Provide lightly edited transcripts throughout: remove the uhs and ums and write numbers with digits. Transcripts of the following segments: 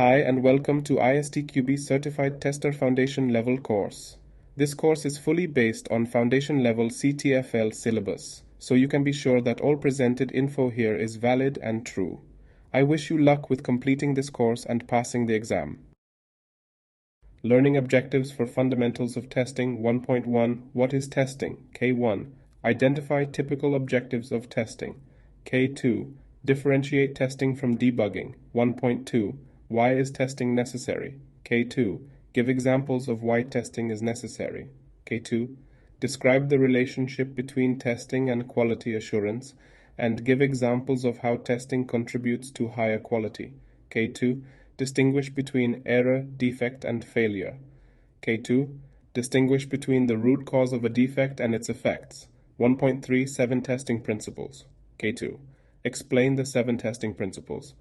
Hi and welcome to ISTQB Certified Tester Foundation Level course. This course is fully based on Foundation Level CTFL syllabus, so you can be sure that all presented info here is valid and true. I wish you luck with completing this course and passing the exam. Learning Objectives for Fundamentals of Testing 1.1 What is testing? K1. Identify typical objectives of testing. K2. Differentiate testing from debugging. 1.2 Why is testing necessary? K2. Give examples of why testing is necessary. K2. Describe the relationship between testing and quality assurance and give examples of how testing contributes to higher quality. K2. Distinguish between error, defect, and failure. K2. Distinguish between the root cause of a defect and its effects. 1.3 7 Testing Principles. K2. Explain the 7 testing principles.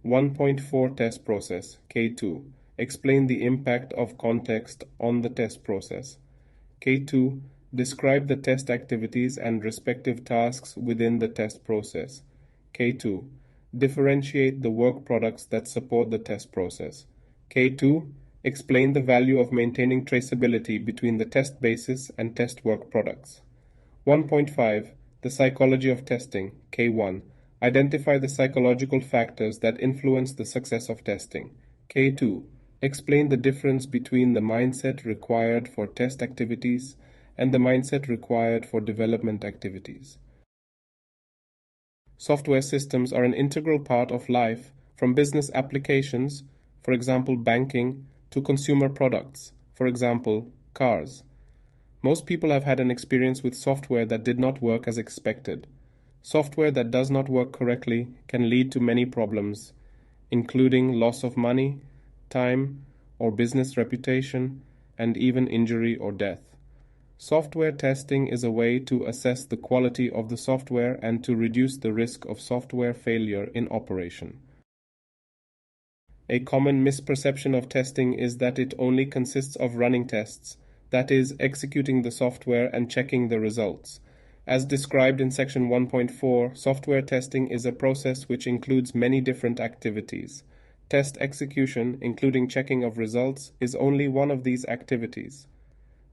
1.4 Test Process. K2. Explain the impact of context on the test process. K2. Describe the test activities and respective tasks within the test process. K2. Differentiate the work products that support the test process. K2. Explain the value of maintaining traceability between the test basis and test work products. 1.5 The Psychology of Testing. K1. Identify the psychological factors that influence the success of testing. K2. Explain the difference between the mindset required for test activities and the mindset required for development activities. Software systems are an integral part of life, from business applications, for example banking, to consumer products, for example cars. Most people have had an experience with software that did not work as expected. Software that does not work correctly can lead to many problems, including loss of money, time, or business reputation, and even injury or death. Software testing is a way to assess the quality of the software and to reduce the risk of software failure in operation. A common misperception of testing is that it only consists of running tests, that is, executing the software and checking the results. As described in section 1.4, software testing is a process which includes many different activities. Test execution, including checking of results, is only one of these activities.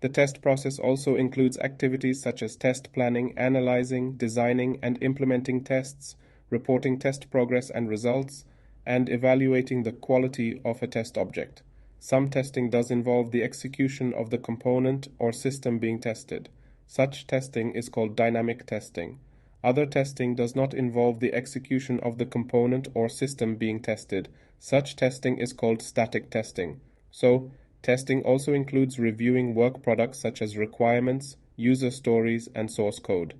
The test process also includes activities such as test planning, analyzing, designing, and implementing tests, reporting test progress and results, and evaluating the quality of a test object. Some testing does involve the execution of the component or system being tested. Such testing is called dynamic testing. Other testing does not involve the execution of the component or system being tested. Such testing is called static testing. So, testing also includes reviewing work products such as requirements, user stories, and source code.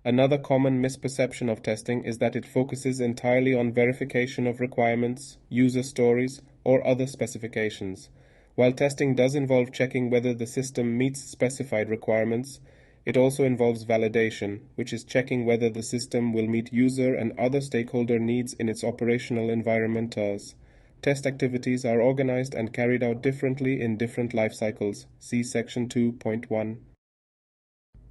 Another common misperception of testing is that it focuses entirely on verification of requirements, user stories, or other specifications. While testing does involve checking whether the system meets specified requirements, it also involves validation, which is checking whether the system will meet user and other stakeholder needs in its operational environment. Test activities are organized and carried out differently in different life cycles. See section 2.1.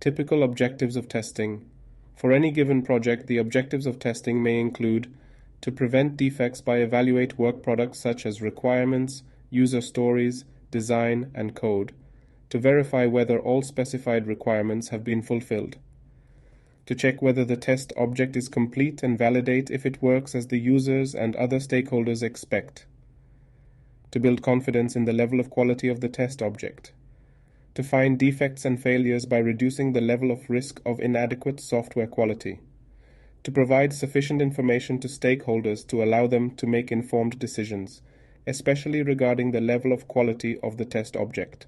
Typical objectives of testing. For any given project, the objectives of testing may include to prevent defects by evaluate work products such as requirements, user stories, design, and code, to verify whether all specified requirements have been fulfilled, to check whether the test object is complete and validate if it works as the users and other stakeholders expect, to build confidence in the level of quality of the test object, to find defects and failures by reducing the level of risk of inadequate software quality, to provide sufficient information to stakeholders to allow them to make informed decisions, especially regarding the level of quality of the test object,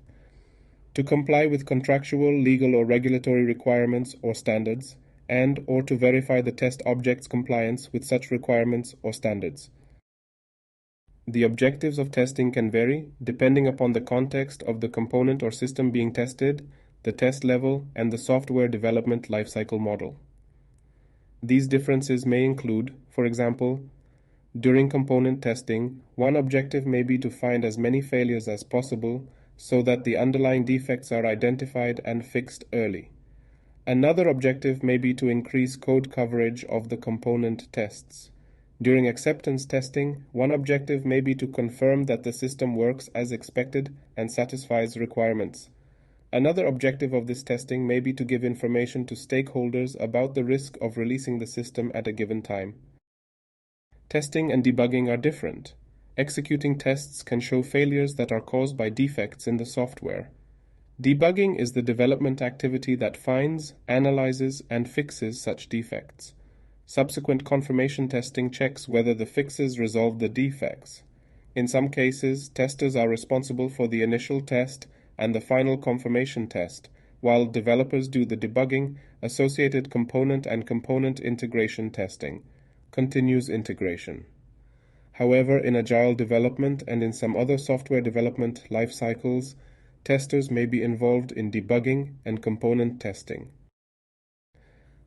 to comply with contractual, legal, or regulatory requirements or standards, and or to verify the test object's compliance with such requirements or standards. The objectives of testing can vary depending upon the context of the component or system being tested, the test level, and the software development lifecycle model. These differences may include, for example, during component testing, one objective may be to find as many failures as possible so that the underlying defects are identified and fixed early. Another objective may be to increase code coverage of the component tests. During acceptance testing, one objective may be to confirm that the system works as expected and satisfies requirements. Another objective of this testing may be to give information to stakeholders about the risk of releasing the system at a given time. Testing and debugging are different. Executing tests can show failures that are caused by defects in the software. Debugging is the development activity that finds, analyzes, and fixes such defects. Subsequent confirmation testing checks whether the fixes resolve the defects. In some cases, testers are responsible for the initial test and the final confirmation test, while developers do the debugging, associated component and component integration testing, continuous integration. However, in agile development and in some other software development life cycles, testers may be involved in debugging and component testing.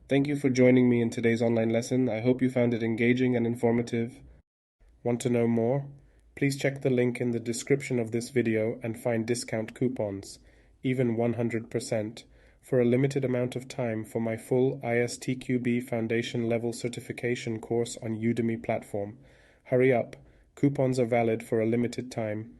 Thank you for joining me in today's online lesson. I hope you found it engaging and informative. Want to know more? Please check the link in the description of this video and find discount coupons, even 100%, for a limited amount of time for my full ISTQB Foundation Level Certification course on Udemy platform. Hurry up, coupons are valid for a limited time.